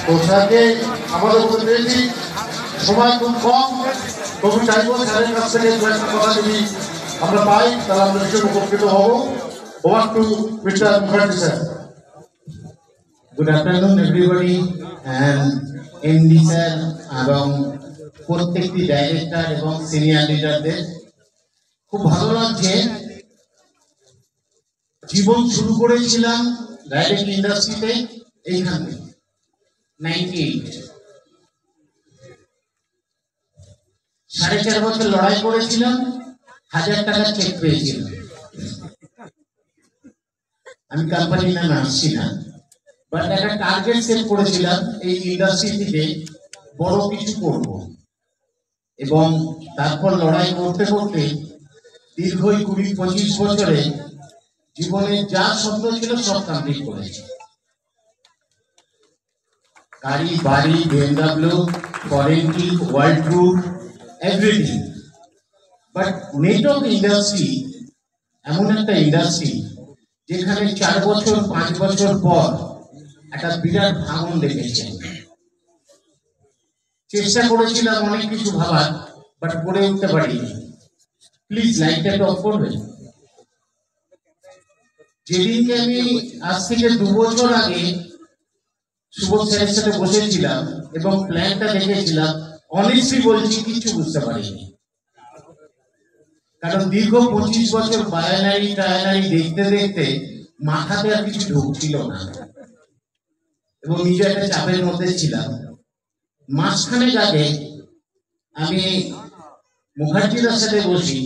তো স্যারকে আমাদের মধ্যে পেয়েছি, সময় খুব কম, তবু চাইব স্যারের কাছ থেকে দু একটা কথা যদি আমরা পাই তাহলে আমরা ভীষণ উপকৃত হব। Over to mister Mukherjee sir. Good afternoon everybody and MD sir এবং প্রত্যেকটি ডাইরেক্টর এবং সিনিয়র লিডারদের খুব ভালো লাগছে। জীবন শুরু করেছিলাম ডাইরেক্ট ইন্ডাস্ট্রিতে এইখানে 98, 4.5 বছর লড়াই করেছিলাম, 1000 টাকার চেক পেয়েছিলাম। আমি কোম্পানির নামে আসছি না, বাট একটা টার্গেট সেট করেছিলাম এই ইন্ডাস্ট্রি থেকে বড় কিছু করব, এবং তারপর লড়াই করতে করতে দীর্ঘ 20-25 বছরে জীবনে যা স্বপ্ন ছিল সব কমপ্লিট করেছি। গাড়ি, বাড়ি, BMW, ফরেনটি, world tour, everything. But network industry এমন একটা ইন্ডাস্ট্রি যেখানে 4 বছর 5 বছর পর একটা বিরাট ভাঙন দেখেছে। চেষ্টা করেছিলাম অনেক কিছু ভাবার, বাট করে উঠতে পারিনি। প্লিজ লাইটটা একটু অফ করবেন। যেদিনকে আমি আজ থেকে 2 বছর আগে সুবোধ স্যারের সাথে বসেছিলাম এবং প্ল্যানটা দেখেছিলাম, অনেস্টলি বলছি কিছু বুঝতে পারিনি। কারণ দীর্ঘ 25 বছর বায়ানারি টায়ানারি দেখতে দেখতে মাথাতে আর কিছু ঢুকছিল না, এবং নিজে একটা চাপের মধ্যে ছিলাম। মাঝখানে আগে আমি মুখার্জিদার সাথে বসি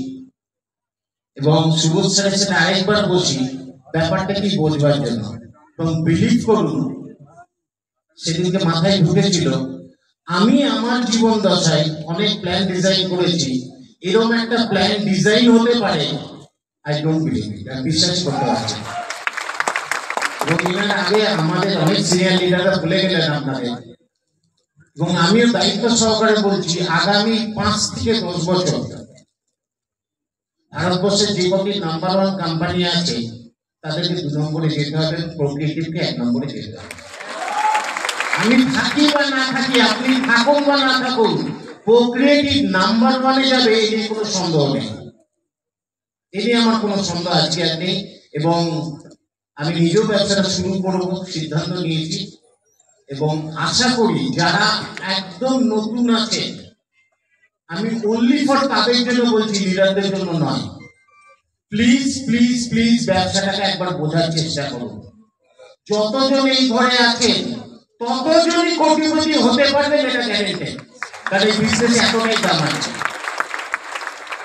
এবং সুবোধ স্যারের সাথে আরেকবার বসি ব্যাপারটা কি বোঝবার জন্য, এবং বিলিভ করুন সেদিনকে মাথায় ঢুকেছিল আমি আমার জীবন দশায় অনেক প্ল্যান ডিজাইন করেছি, এরকম একটা প্ল্যান ডিজাইন হতে পারে আই ডোন্ট বিলিভ ইট, আমি বিশ্বাস করতে পারছি। এবং এর আগে আমাদের অনেক সিনিয়র লিডাররা ভুলে গেলেন আপনাদের, এবং আমিও দায়িত্ব সহকারে বলছি আগামী 5 থেকে 10 বছর ভারতবর্ষের যে কটি নাম্বার 1 কোম্পানি আছে তাদেরকে 2 নম্বরে যেতে হবে, প্রোক্রিয়েটিভকে 1 নম্বরে যেতে হবে। আমি থাকি বা না থাকি, আপনি থাকুন বা না থাকুন, প্রোক্রিয়েটিভ নাম্বার 1-এ যাবে, এই নিয়ে কোনো সন্দেহ নেই। এই নিয়ে আমার কোনো সন্দেহ আজকে আর নেই, এবং আমি নিজেও ব্যবসাটা শুরু করব সিদ্ধান্ত নিয়েছি, এবং আশা করি যারা একদম নতুন আছে, আমি অনলি ফর তাদের জন্য বলছি, লিডারদের জন্য নয়, প্লিজ প্লিজ প্লিজ ব্যবসাটাকে একবার বোঝার চেষ্টা করুন। যতজন এই ঘরে আছেন ততজনই কোটিপতি হতে পারবেন, এটা গ্যারেন্টেড, কারণ এই বিজনেসে এতটাই দাম আছে।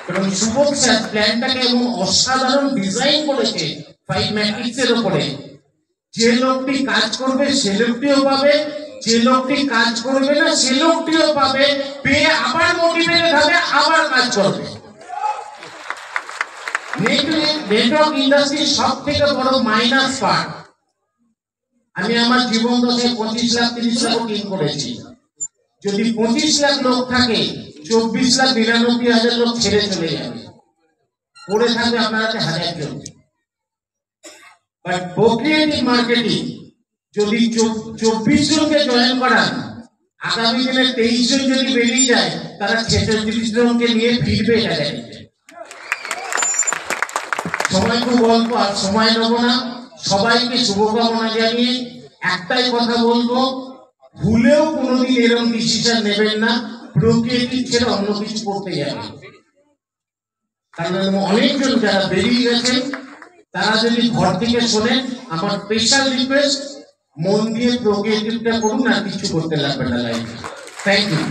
এবং সুবোধ স্যার প্ল্যানটাকে এমন অসাধারণ ডিজাইন করেছে 5 ম্যাট্রিক্সের উপরে, যে লোকটি কাজ করবে সে লোকটিও পাবে, যে লোকটি কাজ করবে না সে লোকটিও পাবে, পেয়ে আবার মোটিভেটেড হবে, আবার কাজ করবে। নেটওয়ার্ক ইন্ডাস্ট্রির সব থেকে বড় মাইনাস পার্ট, আমি আমার জীবন দশায় 25 লাখ 30 লাখ টিম করেছি। যদি 25 লাখ লোক থাকে, 24,99,000 লোক ছেড়ে চলে যাবে, পড়ে থাকবে আপনার হাতে 1000 জন। বাট প্রোক্রিয়েটিভ মার্কেটিং যদি 24 জনকে জয়েন করান, আগামী দিনে 23 জন যদি বেরিয়ে যায়, তারা 46 জনকে নিয়ে ফিরবে, এটা জানেন। সময় খুব অল্প, আর সময় নেব না। সবাইকে শুভকামনা জানিয়ে একটাই কথা বলবো, ভুলেও কোনোদিন এরকম ডিসিশন নেবেন না প্রোক্রিয়েটিভ ছেড়ে অন্য কিছু করতে যাবেন। কারণ অনেকজন যারা বেরিয়ে গেছেন তারা যদি ঘর থেকে শোনেন, আমার স্পেশাল রিকোয়েস্ট, মন দিয়ে প্রোক্রিয়েটিভটা করুন, আর কিছু করতে লাগবে না লাইফে। Thank you.